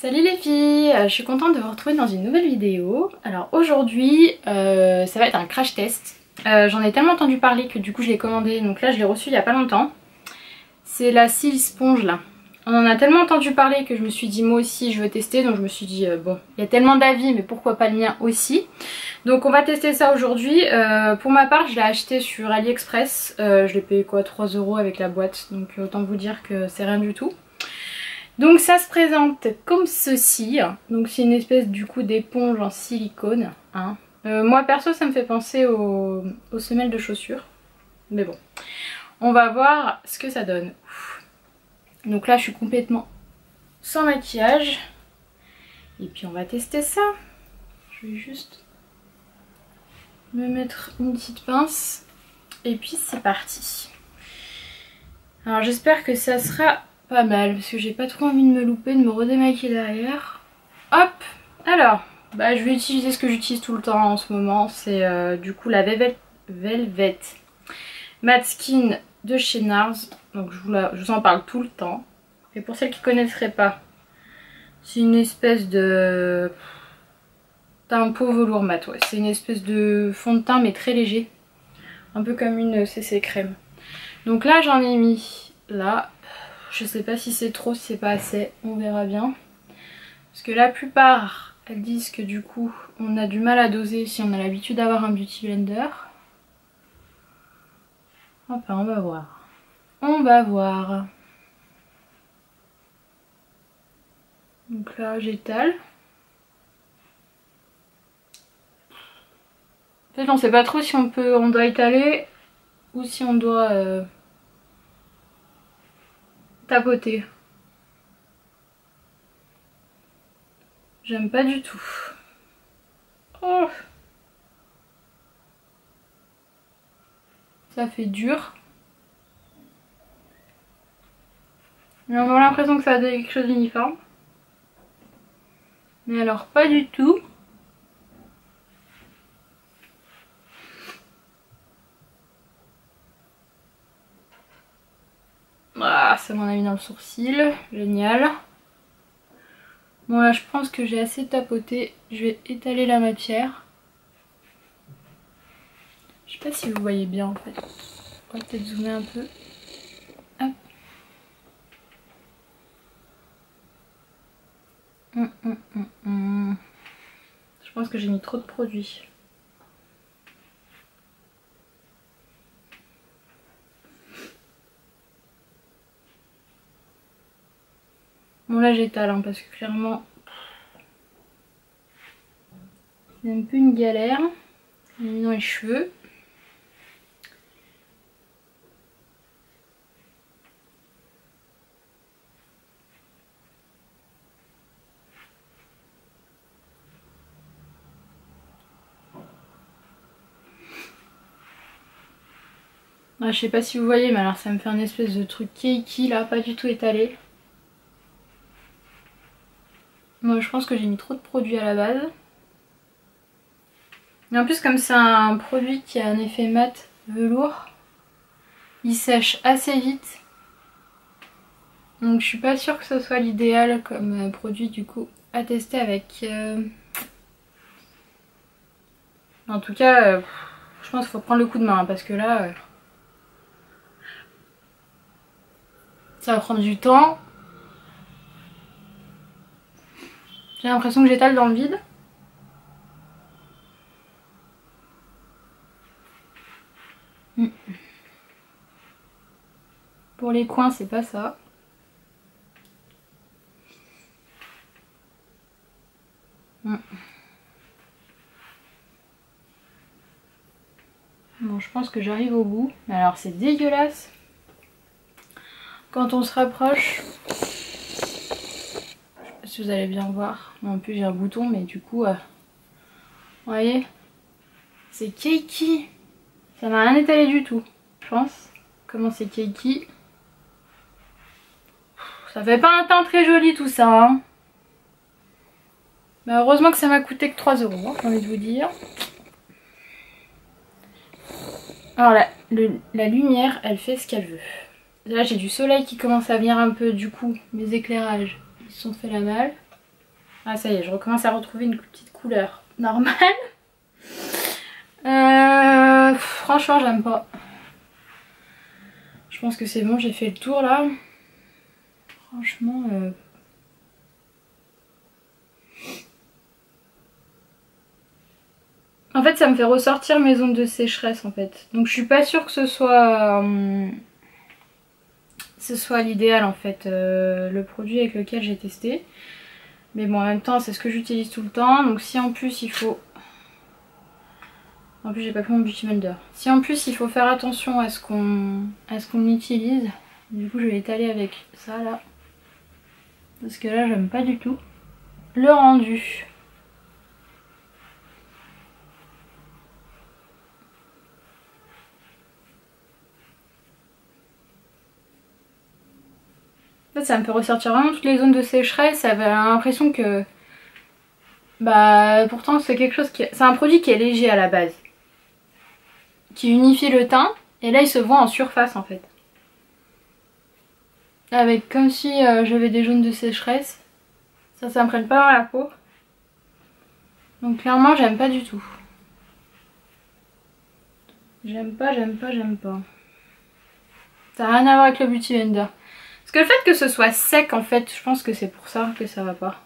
Salut les filles, je suis contente de vous retrouver dans une nouvelle vidéo. Alors aujourd'hui ça va être un crash test. J'en ai tellement entendu parler que du coup je l'ai commandé, donc là je l'ai reçu il y a pas longtemps. C'est la cils sponge là. On en a tellement entendu parler que je me suis dit moi aussi je veux tester, donc je me suis dit bon, il y a tellement d'avis mais pourquoi pas le mien aussi. Donc on va tester ça aujourd'hui. Pour ma part je l'ai acheté sur AliExpress, je l'ai payé quoi 3 € avec la boîte, donc autant vous dire que c'est rien du tout. Donc ça se présente comme ceci, donc c'est une espèce du coup d'éponge en silicone. Hein. Moi perso ça me fait penser aux semelles de chaussures, mais bon, on va voir ce que ça donne. Donc là je suis complètement sans maquillage, et puis on va tester ça. Je vais juste me mettre une petite pince, et puis c'est parti. Alors j'espère que ça sera pas mal parce que j'ai pas trop envie de me louper, de me redémaquiller derrière. Hop, alors je vais utiliser ce que j'utilise tout le temps en ce moment, c'est du coup la Velvet Matte Skin de chez NARS. Donc je vous en parle tout le temps. Et pour celles qui connaisseraient pas, c'est une espèce de teint peau velours mat, ouais. C'est une espèce de fond de teint mais très léger, un peu comme une CC crème. Donc là j'en ai mis là. Je sais pas si c'est trop, si c'est pas assez, on verra bien. Parce que la plupart, elles disent que du coup, on a du mal à doser si on a l'habitude d'avoir un beauty blender. Enfin, on va voir. On va voir. Donc là, j'étale. En fait, on sait pas trop si on doit étaler ou si on doit tapoter. J'aime pas du tout. Oh, ça fait dur. J'ai vraiment l'impression que ça a quelque chose d'uniforme. Mais alors pas du tout. Ah, ça m'en a mis dans le sourcil. Génial. Bon là je pense que j'ai assez tapoté. Je vais étaler la matière. Je sais pas si vous voyez bien en fait. On va peut-être zoomer un peu. Hop. Je pense que j'ai mis trop de produits. Bon là j'étale hein, parce que clairement c'est un peu une galère. J'ai mis dans les cheveux. Ah, je sais pas si vous voyez, mais alors ça me fait un espèce de truc cakey là, pas du tout étalé. Moi je pense que j'ai mis trop de produits à la base. Et en plus comme c'est un produit qui a un effet mat velours, il sèche assez vite. Donc je suis pas sûre que ce soit l'idéal comme produit du coup à tester avec. En tout cas, je pense qu'il faut prendre le coup de main hein, parce que là, ça va prendre du temps. J'ai l'impression que j'étale dans le vide. Pour les coins, c'est pas ça. Bon, je pense que j'arrive au bout. Alors c'est dégueulasse. Quand on se rapproche, je sais pas si vous allez bien voir. En plus j'ai un bouton, mais du coup, vous voyez, c'est cakey. Ça m'a rien étalé du tout, je pense. Comment c'est cakey. Ça fait pas un teint très joli tout ça. Hein. Mais heureusement que ça m'a coûté que 3 €, hein, j'ai envie de vous dire. Alors la lumière, elle fait ce qu'elle veut. Là j'ai du soleil qui commence à venir un peu, du coup mes éclairages ils se sont fait la malle. Ah ça y est, je recommence à retrouver une petite couleur normale. Franchement j'aime pas. Je pense que c'est bon, j'ai fait le tour là. Franchement... En fait ça me fait ressortir mes zones de sécheresse en fait. Donc je suis pas sûre que ce soit l'idéal en fait, le produit avec lequel j'ai testé. Mais bon en même temps c'est ce que j'utilise tout le temps. Donc si en plus il faut... En plus j'ai pas pris mon Beauty Blender. Si en plus il faut faire attention à ce qu'on utilise, du coup je vais étaler avec ça là. Parce que là j'aime pas du tout le rendu. En fait ça me fait ressortir vraiment toutes les zones de sécheresse. Ça avait l'impression que... Bah pourtant c'est quelque chose qui... C'est un produit qui est léger à la base. Qui unifie le teint. Et là il se voit en surface en fait. Avec comme si j'avais des zones de sécheresse. Ça me prenne pas dans la peau. Donc clairement j'aime pas du tout. J'aime pas. Ça n'a rien à voir avec le Beauty Blender. Parce que le fait que ce soit sec en fait, je pense que c'est pour ça que ça va pas.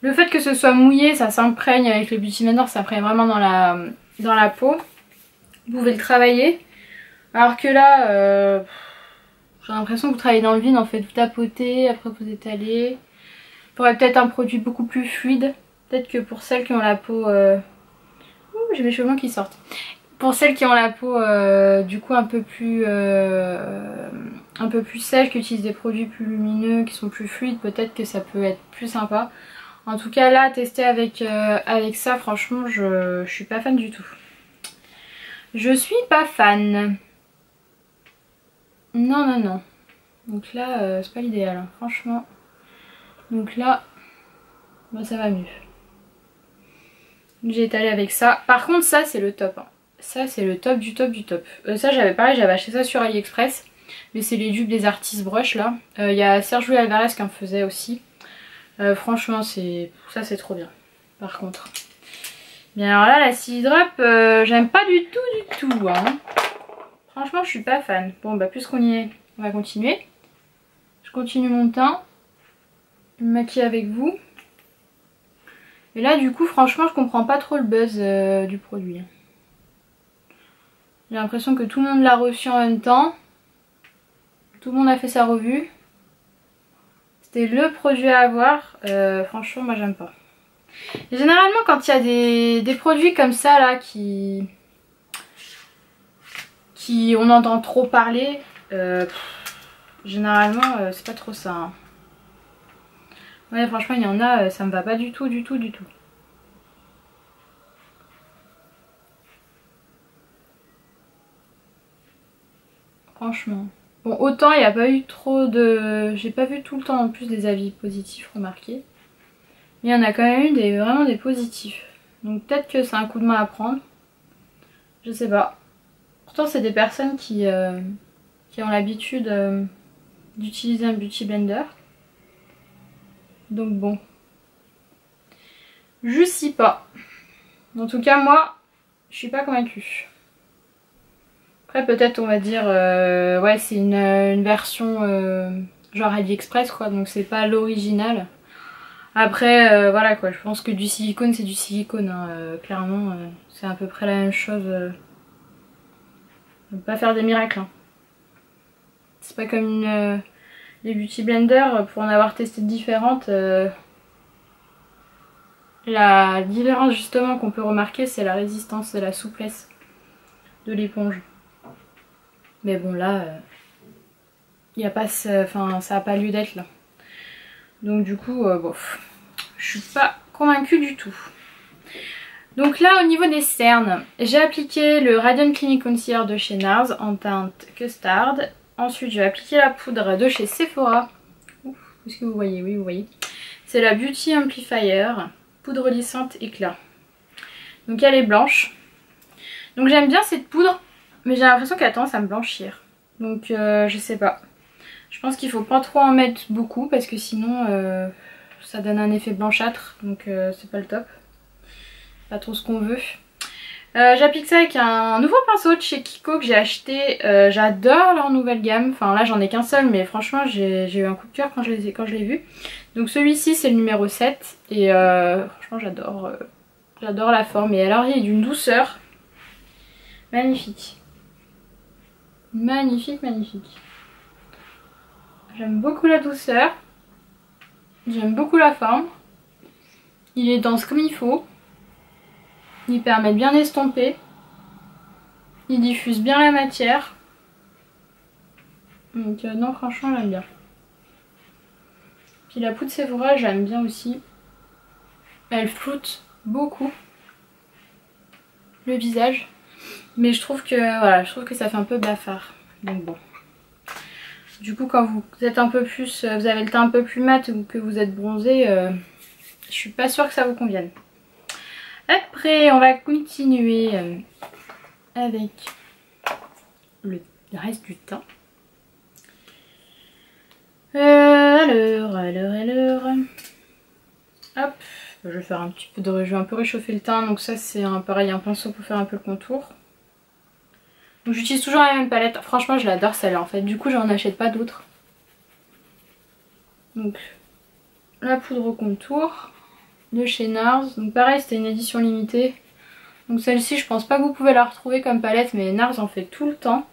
Le fait que ce soit mouillé, ça s'imprègne avec le Beauty Blender, ça s'imprègne vraiment dans la peau. Vous pouvez le travailler. Alors que là, j'ai l'impression que vous travaillez dans le vide en fait. Vous tapotez, après vous étalez. Il faudrait peut-être un produit beaucoup plus fluide. Peut-être que pour celles qui ont la peau... Ouh, j'ai mes cheveux qui sortent. Pour celles qui ont la peau du coup un peu plus sèche, qui utilisent des produits plus lumineux, qui sont plus fluides, peut-être que ça peut être plus sympa. En tout cas là, tester avec ça, franchement, je suis pas fan du tout. Je suis pas fan. Non. Donc là, c'est pas l'idéal, hein, franchement. Donc là, bah, ça va mieux. J'ai étalé avec ça. Par contre, ça, c'est le top. Hein. Ça, c'est le top du top du top. Ça, j'avais acheté ça sur AliExpress. Mais c'est les dupes des Artist Brush, là. Il y a Sergio Alvarez qui en faisait aussi. Franchement, ça, c'est trop bien. Par contre. Bien, alors là, la Silly Drop, j'aime pas du tout. Hein. Franchement, je suis pas fan. Bon, bah, puisqu'on y est, on va continuer. Je continue mon teint. Je me maquille avec vous. Et là, du coup, franchement, je comprends pas trop le buzz du produit. J'ai l'impression que tout le monde l'a reçu en même temps. Tout le monde a fait sa revue. C'était le produit à avoir. Franchement, moi, j'aime pas. Et généralement, quand il y a des produits comme ça, là, qui on entend trop parler, généralement, c'est pas trop ça. Hein. Ouais, franchement, il y en a, ça me va pas du tout. Franchement. Bon, autant il n'y a pas eu trop de... J'ai pas vu tout le temps en plus des avis positifs, remarquez. Mais il y en a quand même eu vraiment des positifs. Donc peut-être que c'est un coup de main à prendre. Je sais pas. Pourtant c'est des personnes qui ont l'habitude d'utiliser un Beauty Blender. Donc bon. Je sais pas. En tout cas moi, je suis pas convaincue. Après peut-être on va dire ouais c'est une version genre AliExpress quoi, donc c'est pas l'original. Après voilà quoi, je pense que du silicone c'est du silicone hein, clairement c'est à peu près la même chose. On peut pas faire des miracles hein. C'est pas comme les Beauty Blender, pour en avoir testé différentes. La différence justement qu'on peut remarquer c'est la résistance et la souplesse de l'éponge. Mais bon là, y a pas, enfin, ça n'a pas lieu d'être là. Donc du coup, bof. Je suis pas convaincue du tout. Donc là au niveau des cernes, j'ai appliqué le Radiant Clinic Concealer de chez NARS en teinte Custard. Ensuite je vais appliquer la poudre de chez Sephora. Est-ce que vous voyez? Oui vous voyez. C'est la Beauty Amplifier, poudre lissante éclat. Donc elle est blanche. Donc j'aime bien cette poudre. Mais j'ai l'impression qu'elle a tendance à me blanchir. Donc je sais pas. Je pense qu'il faut pas trop en mettre beaucoup parce que sinon ça donne un effet blanchâtre, donc c'est pas le top. Pas trop ce qu'on veut. J'applique ça avec un nouveau pinceau de chez Kiko que j'ai acheté. J'adore leur nouvelle gamme. Enfin là j'en ai qu'un seul, mais franchement j'ai eu un coup de cœur quand je l'ai vu. Donc celui-ci c'est le numéro 7 et franchement j'adore la forme. Et alors il est d'une douceur magnifique. Magnifique, magnifique. J'aime beaucoup la douceur. J'aime beaucoup la forme. Il est dense comme il faut. Il permet de bien estomper. Il diffuse bien la matière. Donc non, franchement j'aime bien. Puis la poudre Sephora j'aime bien aussi. Elle floute beaucoup le visage. Mais je trouve que voilà, je trouve que ça fait un peu blafard. Donc bon. Du coup quand vous êtes un peu plus, vous avez le teint un peu plus mat ou que vous êtes bronzé, je suis pas sûre que ça vous convienne. Après on va continuer avec le reste du teint. Alors. Hop, je vais faire un petit peu de... Je vais un peu réchauffer le teint, donc ça c'est pareil, un pinceau pour faire un peu le contour. Donc j'utilise toujours la même palette, franchement je l'adore celle-là en fait, du coup j'en achète pas d'autres. Donc la poudre au contour de chez NARS, donc pareil c'était une édition limitée. Donc celle-ci je pense pas que vous pouvez la retrouver comme palette, mais NARS en fait tout le temps.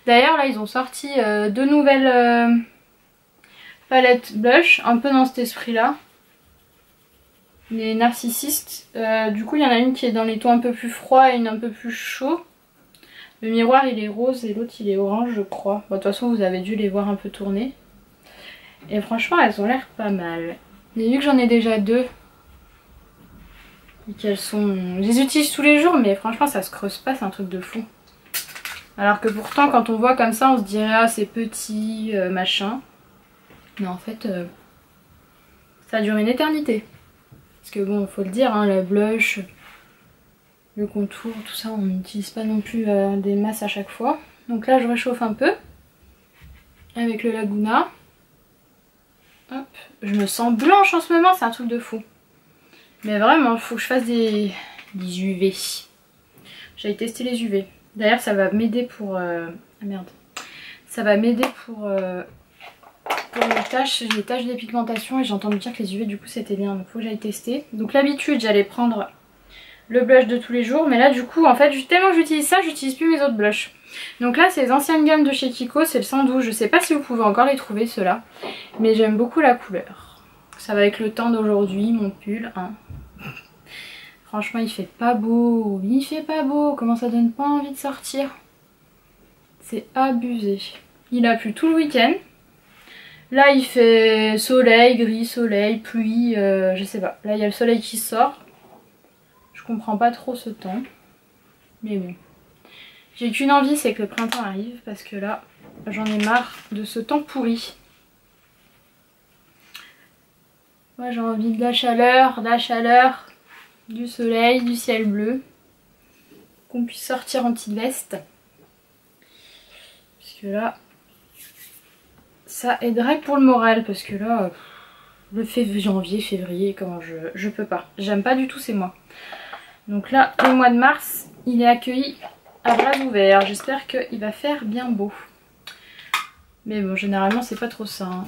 D'ailleurs là ils ont sorti deux nouvelles palettes blush, un peu dans cet esprit là. Les narcissistes, du coup il y en a une qui est dans les tons un peu plus froids et une un peu plus chaud. Le miroir il est rose et l'autre il est orange je crois. Bon, de toute façon vous avez dû les voir un peu tourner. Et franchement elles ont l'air pas mal. Mais vu que j'en ai déjà deux et qu'elles sont... Je les utilise tous les jours mais franchement ça se creuse pas, c'est un truc de fou. Alors que pourtant quand on voit comme ça on se dirait ah c'est petit, machin. Mais en fait ça dure une éternité. Parce que bon faut le dire, hein, la blush... Le contour, tout ça, on n'utilise pas non plus des masses à chaque fois. Donc là, je réchauffe un peu avec le Laguna. Hop. Je me sens blanche en ce moment, c'est un truc de fou. Mais vraiment, il faut que je fasse des UV. J'avais testé les UV. D'ailleurs, ça va m'aider pour... Ah merde. Ça va m'aider pour les taches. J'ai des taches de dépigmentation et j'ai entendu dire que les UV, du coup, c'était bien. Donc, il faut que j'aille tester. Donc, l'habitude, j'allais prendre... le blush de tous les jours, mais là du coup en fait tellement que j'utilise ça, j'utilise plus mes autres blushs. Donc là c'est les anciennes gammes de chez Kiko, c'est le 112, je sais pas si vous pouvez encore les trouver ceux-là, mais j'aime beaucoup la couleur. Ça va avec le temps d'aujourd'hui, mon pull, hein. Franchement il fait pas beau, comment ça donne pas envie de sortir. C'est abusé. Il a plu tout le week-end. Là il fait soleil, gris, soleil, pluie, je sais pas. Là il y a le soleil qui sort. Je comprends pas trop ce temps. Mais bon. J'ai qu'une envie, c'est que le printemps arrive. Parce que là, j'en ai marre de ce temps pourri. Moi j'ai envie de la chaleur, du soleil, du ciel bleu. Qu'on puisse sortir en petite veste. Parce que là, ça aiderait pour le moral. Parce que là, le janvier, février, comment je peux pas. J'aime pas du tout ces mois. Donc là, le mois de mars, il est accueilli à bras ouverts. J'espère qu'il va faire bien beau. Mais bon, généralement, c'est pas trop ça. Hein.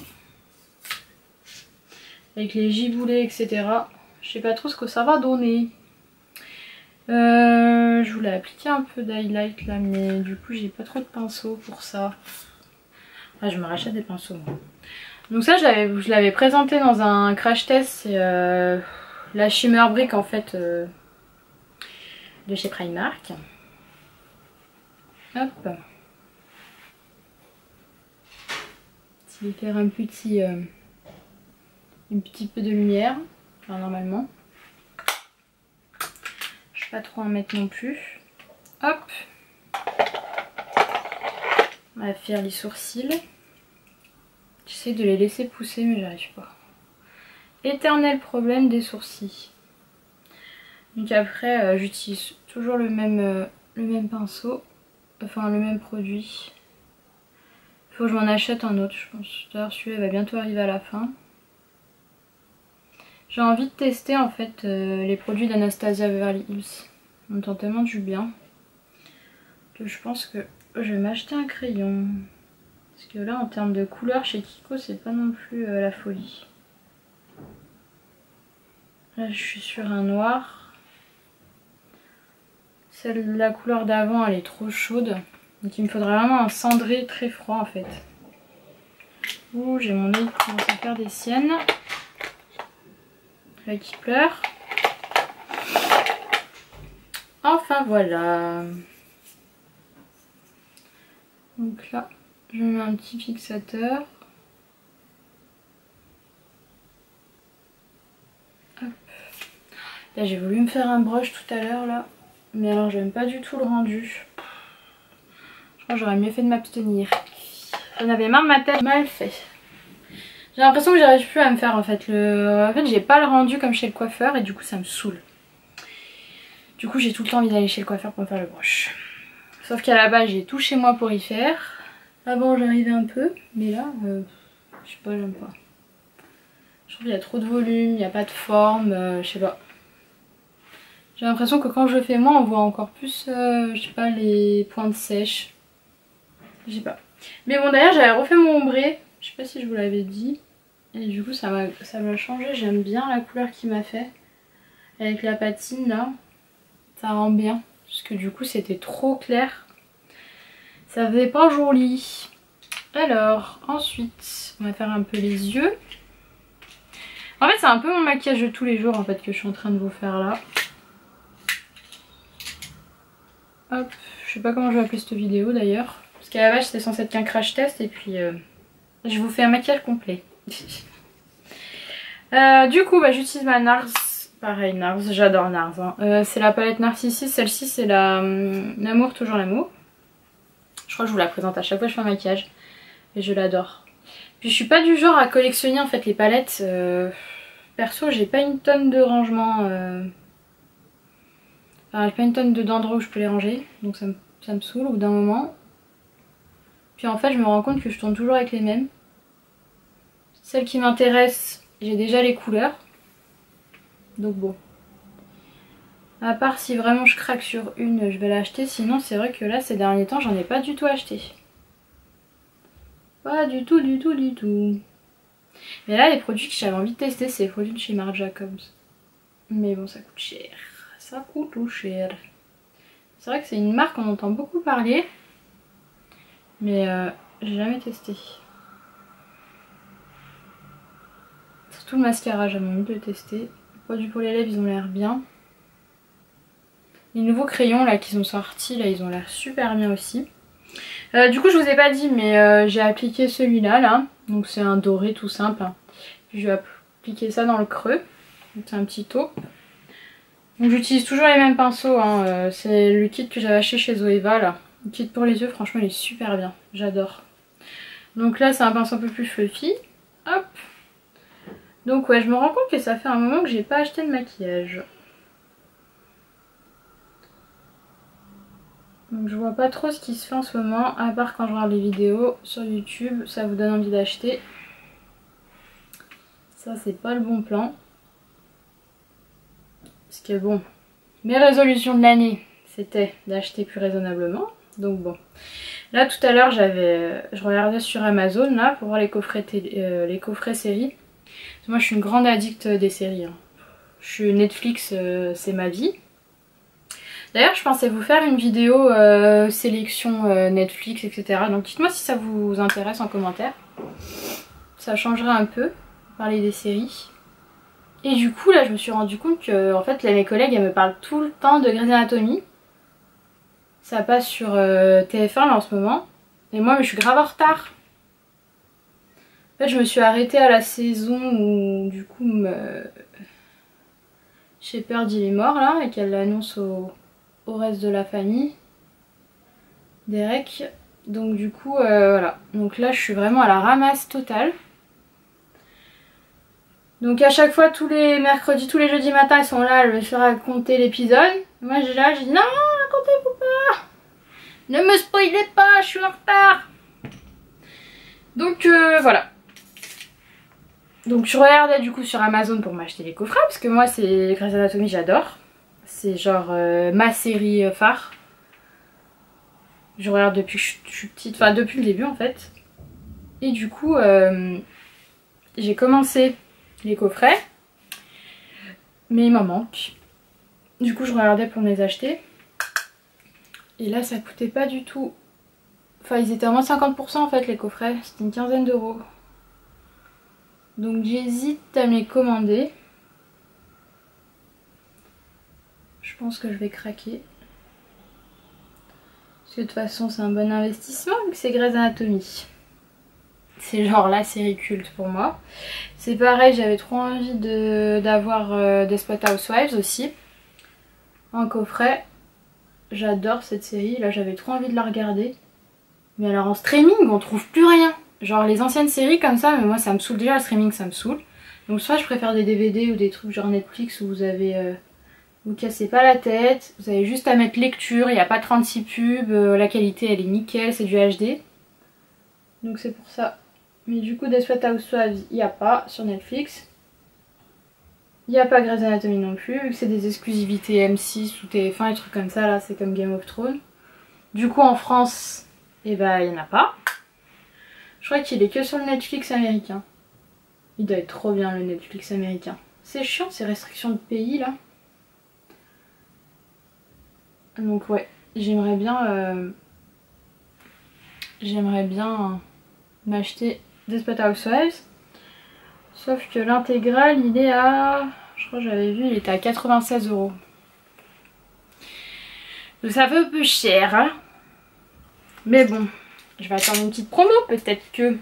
Avec les giboulées, etc. Je sais pas trop ce que ça va donner. Je voulais appliquer un peu d'highlight là, mais du coup, j'ai pas trop de pinceaux pour ça. Ah, je me rachète des pinceaux, moi. Donc ça, je l'avais présenté dans un crash test. C'est la Shimmer Brick, en fait... de chez Primark. Hop. Je vais faire un petit peu de lumière. Enfin normalement. Je vais pas trop en mettre non plus. Hop. On va faire les sourcils. J'essaie de les laisser pousser mais j'arrive pas. Éternel problème des sourcils. Donc après j'utilise toujours le même pinceau, enfin le même produit. Il faut que je m'en achète un autre je pense. D'ailleurs celui-là va bientôt arriver à la fin. J'ai envie de tester en fait les produits d'Anastasia Beverly Hills. On entend tellement du bien que je pense que je vais m'acheter un crayon. Parce que là en termes de couleur chez Kiko c'est pas non plus la folie. Là je suis sur un noir. La couleur d'avant elle est trop chaude. Donc il me faudrait vraiment un cendré très froid en fait. Ouh, j'ai mon œil qui commence à faire des siennes. Là qui pleure. Enfin voilà. Donc là, je mets un petit fixateur. Hop. Là j'ai voulu me faire un brush tout à l'heure là. Mais alors j'aime pas du tout le rendu. Je crois que j'aurais mieux fait de m'abstenir. J'en avais marre de ma tête mal fait. J'ai l'impression que j'arrive plus à me faire en fait j'ai pas le rendu comme chez le coiffeur et du coup ça me saoule. Du coup j'ai tout le temps envie d'aller chez le coiffeur pour me faire le brush. Sauf qu'à la base j'ai tout chez moi pour y faire. Avant j'arrivais un peu mais là je sais pas, j'aime pas. Je trouve qu'il y a trop de volume, il n'y a pas de forme, je sais pas. J'ai l'impression que quand je le fais moi on voit encore plus je sais pas les pointes sèches. Je sais pas. Mais bon d'ailleurs j'avais refait mon ombré. Je sais pas si je vous l'avais dit. Et du coup ça m'a changé. J'aime bien la couleur qu'il m'a fait. Avec la patine là. Ça rend bien. Parce que du coup c'était trop clair. Ça faisait pas joli. Alors ensuite on va faire un peu les yeux. En fait c'est un peu mon maquillage de tous les jours en fait que je suis en train de vous faire là. Hop. Je sais pas comment je vais appeler cette vidéo d'ailleurs. Parce qu'à la base c'était censé être qu'un crash test et puis... je vous fais un maquillage complet. Du coup bah, j'utilise ma NARS. Pareil NARS, j'adore NARS hein. C'est la palette Narcissus. Celle-ci c'est la L'amour toujours l'amour. Je crois que je vous la présente à chaque fois que je fais un maquillage. Et je l'adore. Puis je suis pas du genre à collectionner en fait les palettes. Perso j'ai pas une tonne de rangement. Enfin, j'ai pas une tonne d'endroits où je peux les ranger. Donc ça me saoule au bout d'un moment. Puis en fait je me rends compte que je tourne toujours avec les mêmes. Celles qui m'intéressent, j'ai déjà les couleurs. Donc bon. À part si vraiment je craque sur une, je vais l'acheter. Sinon c'est vrai que là ces derniers temps j'en ai pas du tout acheté. Pas du tout, du tout, du tout. Mais là les produits que j'avais envie de tester c'est les produits de chez Marc Jacobs. Mais bon ça coûte cher. Ça coûte tout cher. C'est vrai que c'est une marque qu'on entend beaucoup parler. Mais j'ai jamais testé. Surtout le mascara, j'avais envie de le tester. Les produits pour les lèvres, ils ont l'air bien. Les nouveaux crayons là qui sont sortis, là, ils ont l'air super bien aussi. Du coup, je vous ai pas dit, mais j'ai appliqué celui-là, là. Donc c'est un doré tout simple. Puis je vais appliquer ça dans le creux. C'est un petit taupe. Donc j'utilise toujours les mêmes pinceaux. Hein. C'est le kit que j'avais acheté chez Zoeva, là. Le kit pour les yeux, franchement, il est super bien. J'adore. Donc là, c'est un pinceau un peu plus fluffy. Hop. Donc ouais, je me rends compte que ça fait un moment que j'ai pas acheté de maquillage. Donc je vois pas trop ce qui se fait en ce moment, à part quand je regarde les vidéos sur YouTube, ça vous donne envie d'acheter. Ça c'est pas le bon plan. Parce que bon, mes résolutions de l'année, c'était d'acheter plus raisonnablement. Donc bon. Là tout à l'heure je regardais sur Amazon là pour voir les coffrets séries. Moi je suis une grande addict des séries. Hein. Je suis Netflix, c'est ma vie. D'ailleurs je pensais vous faire une vidéo sélection Netflix etc. Donc dites-moi si ça vous intéresse en commentaire. Ça changerait un peu, parler des séries. Et du coup là je me suis rendu compte que en fait là, mes collègues elles me parlent tout le temps de Grey's Anatomy. Ça passe sur TF1 là en ce moment. Et moi mais je suis grave en retard. En fait je me suis arrêtée à la saison où du coup Shepard il est mort là et qu'elle l'annonce au reste de la famille. Derek. Donc du coup voilà. Donc là je suis vraiment à la ramasse totale. Donc à chaque fois tous les mercredis, tous les jeudis matins ils sont là, je vais faire raconter l'épisode. Moi j'ai dit non, racontez-vous pas. Ne me spoilez pas, je suis en retard. Donc voilà. Donc je regardais du coup sur Amazon pour m'acheter les coffrets parce que moi c'est Grey's Anatomy, j'adore. C'est genre ma série phare. Je regarde depuis que je suis petite, enfin depuis le début en fait. Et du coup j'ai commencé les coffrets. Mais il m'en manque. Du coup je regardais pour me les acheter. Et là ça coûtait pas du tout. Enfin ils étaient à moins 50% en fait les coffrets. C'était une quinzaine d'euros. Donc j'hésite à me les commander. Je pense que je vais craquer. Parce que de toute façon c'est un bon investissement vu que c'est Grey's Anatomy. C'est genre la série culte pour moi. C'est pareil, j'avais trop envie d'avoir Desperate Housewives aussi. En coffret. J'adore cette série. Là j'avais trop envie de la regarder. Mais alors en streaming on trouve plus rien. Genre les anciennes séries comme ça, mais moi ça me saoule déjà, le streaming ça me saoule. Donc soit je préfère des DVD ou des trucs genre Netflix où vous avez... vous cassez pas la tête, vous avez juste à mettre lecture, il n'y a pas 36 pubs, la qualité elle est nickel, c'est du HD. Donc c'est pour ça. Mais du coup Desperate Housewives il n'y a pas sur Netflix. Il n'y a pas Grey's Anatomy non plus, vu que c'est des exclusivités M6 ou TF1 et trucs comme ça, là c'est comme Game of Thrones. Du coup en France, eh ben il n'y en a pas. Je crois qu'il est que sur le Netflix américain. Il doit être trop bien le Netflix américain. C'est chiant ces restrictions de pays là. Donc ouais, j'aimerais bien m'acheter Desperate Housewives. Sauf que l'intégrale il est à... Je crois que j'avais vu, il était à 96 €. Donc ça fait un peu cher hein. Mais bon, je vais attendre une petite promo, peut-être que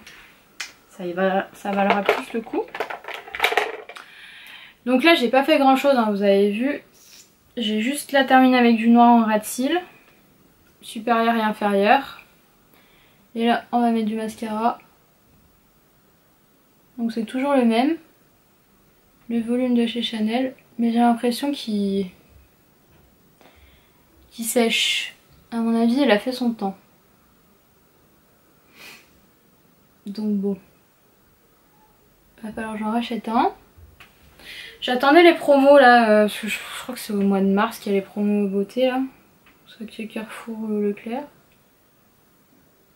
ça valera plus le coup. Donc là j'ai pas fait grand chose hein, vous avez vu. J'ai juste là terminé avec du noir en ras de cils. Supérieur et inférieur. Et là on va mettre du mascara. Donc c'est toujours le même. Le volume de chez Chanel. Mais j'ai l'impression qu'il sèche. À mon avis il a fait son temps. Donc bon. Il va falloir que j'en rachète un. J'attendais les promos là. Je crois que c'est au mois de mars qu'il y a les promos beauté là. Soit que Carrefour ou Leclerc.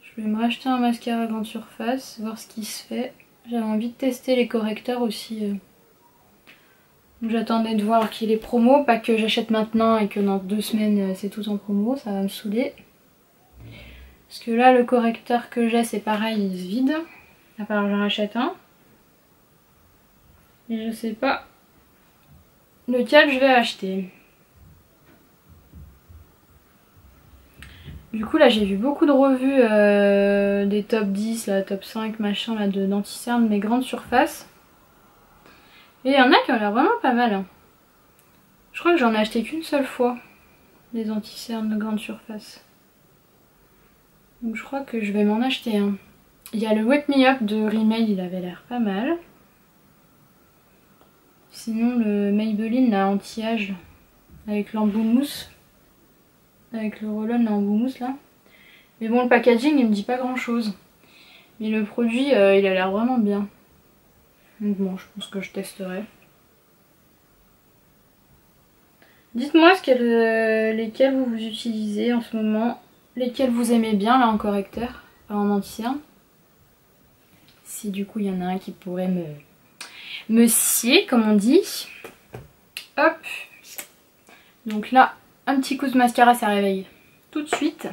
Je vais me racheter un mascara grande surface. Voir ce qui se fait. J'avais envie de tester les correcteurs aussi. J'attendais de voir qu'il y ait les promos, pas que j'achète maintenant et que dans 2 semaines c'est tout en promo, ça va me saouler. Parce que là le correcteur que j'ai c'est pareil, il se vide. Il va falloir que j'en rachète un. Et je sais pas lequel je vais acheter. Du coup là j'ai vu beaucoup de revues des top 10, là, top 5 machin là, de d'anti-cernes mais grande surface. Et il y en a qui ont l'air vraiment pas mal. Hein. Je crois que j'en ai acheté qu'une seule fois, les anti-cernes de grande surface. Donc je crois que je vais m'en acheter un. Il y a le Wake Me Up de Rimmel, il avait l'air pas mal. Sinon le Maybelline là, anti-âge, avec l'embout mousse. Avec le roll-on l'embout mousse là. Mais bon le packaging il me dit pas grand chose. Mais le produit il a l'air vraiment bien. Donc bon, je pense que je testerai. Dites-moi lesquels vous utilisez en ce moment. Lesquels vous aimez bien là en correcteur, en anti-cerne. Si du coup il y en a un qui pourrait me scier comme on dit. Hop. Donc là, un petit coup de mascara ça réveille tout de suite.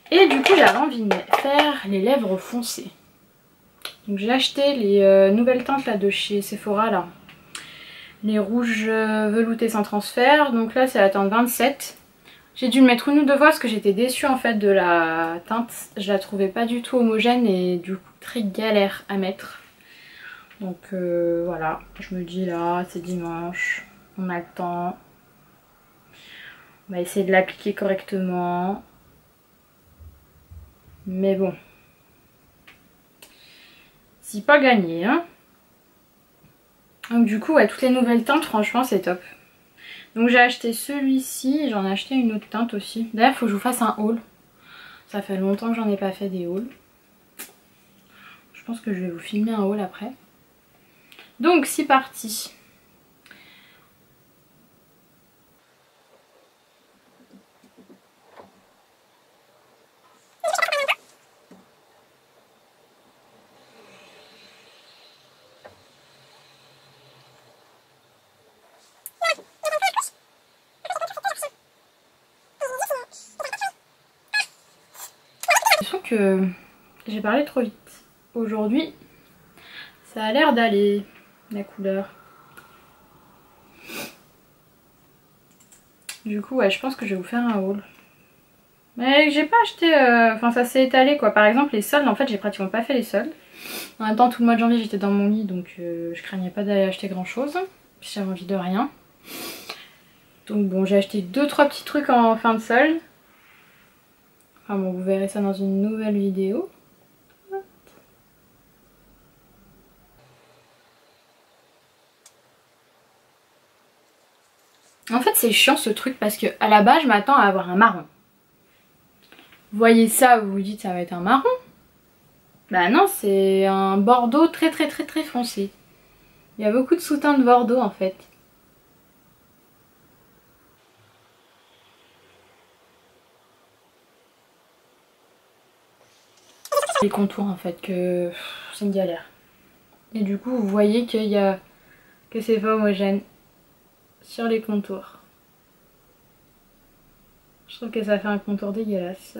Et du coup j'avais envie de faire les lèvres foncées. Donc j'ai acheté les nouvelles teintes là de chez Sephora là. Les rouges veloutés sans transfert. Donc là c'est la teinte 27. J'ai dû le mettre une ou 2 fois parce que j'étais déçue en fait de la teinte. Je la trouvais pas du tout homogène et du coup très galère à mettre. Donc voilà, je me dis là c'est dimanche, on a le temps. On va essayer de l'appliquer correctement. Mais bon. C'est pas gagné hein. Donc du coup ouais, toutes les nouvelles teintes franchement c'est top. Donc j'ai acheté celui-ci, j'en ai acheté une autre teinte aussi. D'ailleurs il faut que je vous fasse un haul. Ça fait longtemps que j'en ai pas fait des hauls. Je pense que je vais vous filmer un haul après. Donc c'est parti. Je trouve que j'ai parlé trop vite. Aujourd'hui, ça a l'air d'aller, la couleur. Du coup, ouais, je pense que je vais vous faire un haul. Mais j'ai pas acheté... Enfin, ça s'est étalé, quoi. Par exemple, les soldes, en fait, j'ai pratiquement pas fait les soldes. En même temps, tout le mois de janvier, j'étais dans mon lit, donc je craignais pas d'aller acheter grand-chose. Puis j'avais envie de rien. Donc bon, j'ai acheté 2-3 petits trucs en fin de solde. Enfin bon, vous verrez ça dans une nouvelle vidéo. En fait c'est chiant ce truc parce que à la base je m'attends à avoir un marron. Vous voyez ça, vous vous dites ça va être un marron. Bah non, c'est un bordeaux très foncé. Il y a beaucoup de sous-teintes de bordeaux en fait. Les contours en fait que c'est une galère. Et du coup vous voyez que c'est pas homogène sur les contours. Je trouve que ça fait un contour dégueulasse.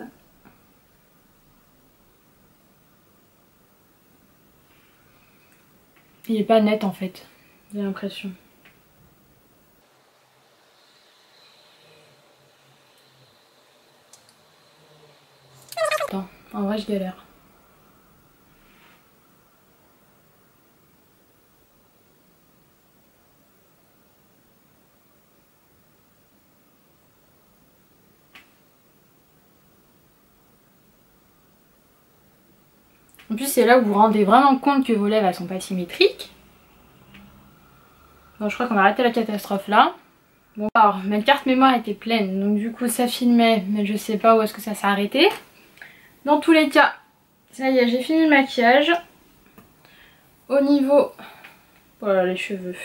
Il est pas net en fait, j'ai l'impression. Attends, en vrai je galère. En plus c'est là où vous vous rendez vraiment compte que vos lèvres elles sont pas symétriques. Bon, je crois qu'on va arrêter la catastrophe là. Bon alors ma carte mémoire était pleine donc du coup ça filmait mais je sais pas où est-ce que ça s'est arrêté. Dans tous les cas, ça y est, j'ai fini le maquillage. Au niveau... Voilà les cheveux.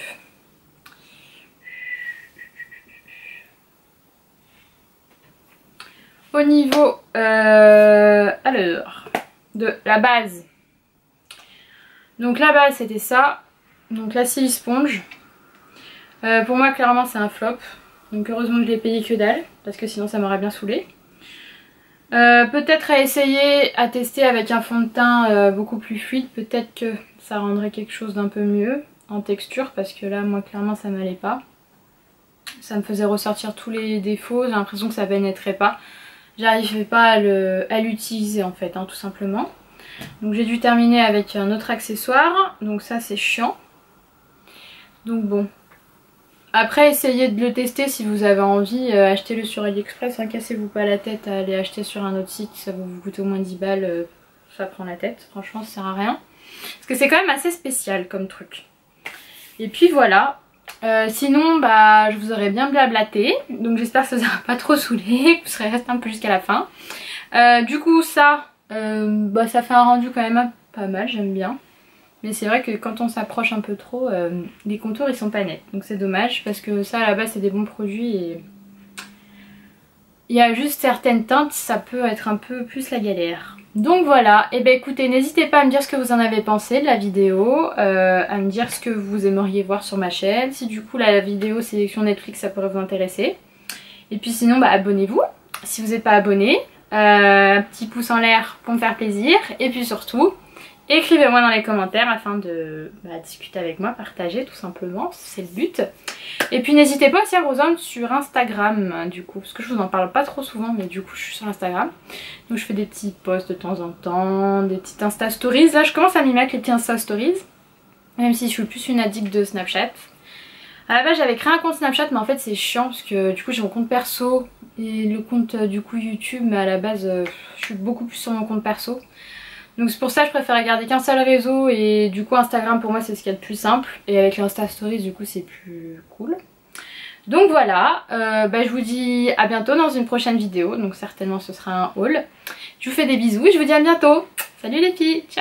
Au niveau alors de la base. Donc la base c'était ça. Donc la Silly Sponge. Pour moi clairement c'est un flop. Donc heureusement que je l'ai payé que dalle. Parce que sinon ça m'aurait bien saoulé. Peut-être à essayer, à tester avec un fond de teint beaucoup plus fluide. Peut-être que ça rendrait quelque chose d'un peu mieux en texture. Parce que là moi clairement ça m'allait pas. Ça me faisait ressortir tous les défauts. J'ai l'impression que ça pénétrait pas. J'arrivais pas à l'utiliser en fait, hein, tout simplement. Donc j'ai dû terminer avec un autre accessoire. Donc ça c'est chiant. Donc bon. Après essayez de le tester si vous avez envie. Achetez-le sur AliExpress. Hein, cassez-vous pas la tête à aller acheter sur un autre site. Ça vous coûte au moins 10 balles. Ça prend la tête. Franchement ça sert à rien. Parce que c'est quand même assez spécial comme truc. Et puis voilà. Sinon bah je vous aurais bien blablaté. Donc j'espère que ça vous aura pas trop saoulé. Que vous serez resté un peu jusqu'à la fin. Du coup ça... bah ça fait un rendu quand même pas mal, j'aime bien. Mais c'est vrai que quand on s'approche un peu trop, les contours ils sont pas nets. Donc c'est dommage parce que ça à la base c'est des bons produits et il y a juste certaines teintes, ça peut être un peu plus la galère. Donc voilà, et ben écoutez, n'hésitez pas à me dire ce que vous en avez pensé de la vidéo, à me dire ce que vous aimeriez voir sur ma chaîne, si du coup la vidéo sélection Netflix ça pourrait vous intéresser. Et puis sinon bah abonnez-vous si vous n'êtes pas abonné. Petit pouce en l'air pour me faire plaisir. Et puis surtout, écrivez-moi dans les commentaires afin de discuter avec moi, partager tout simplement, c'est le but. Et puis n'hésitez pas aussi à me rejoindre sur Instagram du coup, parce que je vous en parle pas trop souvent, mais du coup je suis sur Instagram. Donc je fais des petits posts de temps en temps, des petites Insta Stories. Là je commence à m'y mettre les petits Insta Stories, même si je suis plus une addict de Snapchat. À la base j'avais créé un compte Snapchat mais en fait c'est chiant parce que du coup j'ai mon compte perso et le compte du coup YouTube, mais à la base je suis beaucoup plus sur mon compte perso. Donc c'est pour ça que je préfère garder qu'un seul réseau et du coup Instagram pour moi c'est ce qu'il y a de plus simple. Et avec l'Insta Stories du coup c'est plus cool. Donc voilà, je vous dis à bientôt dans une prochaine vidéo. Donc certainement ce sera un haul. Je vous fais des bisous et je vous dis à bientôt. Salut les filles, ciao.